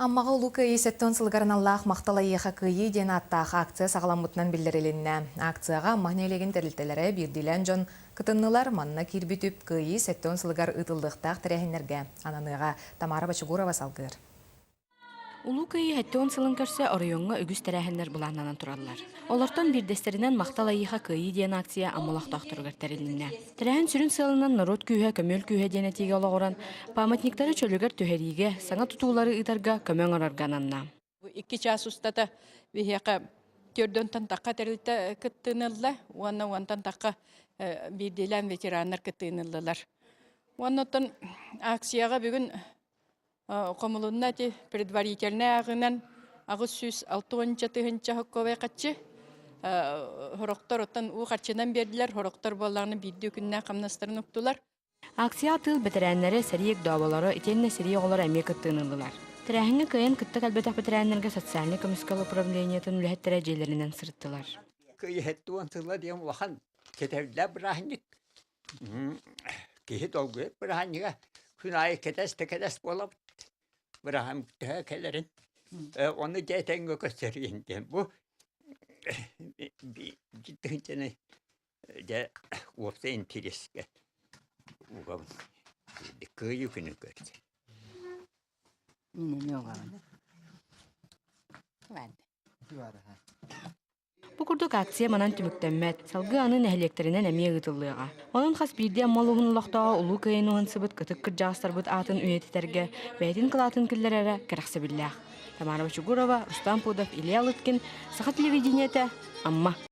Аммаға ұлы көйі сәттен сылғарын Аллах мақтала еқа көйі ден аттағы акция сағаламытынан білдірілінне. Акцияға мағнелеген тәрілтелері бірділен жон күтіннылар манна кирбітіп көйі сәттен сылғар ұтылдықтақ тірәхінерге. Ананыға Тамара Бачугурова салғыр. Улуу кыйы хэттеон сылын көрсө оройонга үгүс тәрәһеннер буланнан тураллар. Олортон бирдестеринен мактал айыха кыйы диен акция амалактактыргар тәрелинне. Тәрәһен сүрүн сылынан народ күйе, көмөл күйе диен этиге олагоран, памятниктары чөлөгөр төһәриге, саңа тутуулары ытарга көмөң ороргананна. 2 час устата вихяка төрдөн такка терилте кыттынылла, уаннан такка бирделен ветераннар кыттыныллар. Уаннан акцияга бүгүн Комулунна те предварительная агынан агыс сүз 6-тыгынча хокковай качы хороктор оттан у качынан бердилер, хороктор болларны бидди күннә камнастырын уктулар. Акция тыл ветераннары сәриек давалары итенне сәрие олар әмек кыттыныллар. Тәрәһенге кыйын кытты калбетак ветераннарга социальный комиссиялы управлениятын үләһәттәрә җәйләреннән сырыттылар. Кыйһәттуан тылла дигән вахан кетәвлә брахник. Киһит олгы брахнига күнай кетәс булып Брахам тәкәләрен оны җәйтәнгә күрсәтергән. Бу җиттәнчене дә вовсе интереска. Угам кыю көне көрсә. Бу курдук акция манан түмүктәммәт, салгы анын әһлектеринен әмие гытыллыга. Онун хас бирде аммалугун лохтага улуу кыйынуын сыбыт кытык кыржастар бут атын үйеттерге, бәйтин кылатын киллерәре кыраксы биллах. Тамара Бачугурова, Рустам Пудов, Илья Лыткин, Саха телевидениете, Амма.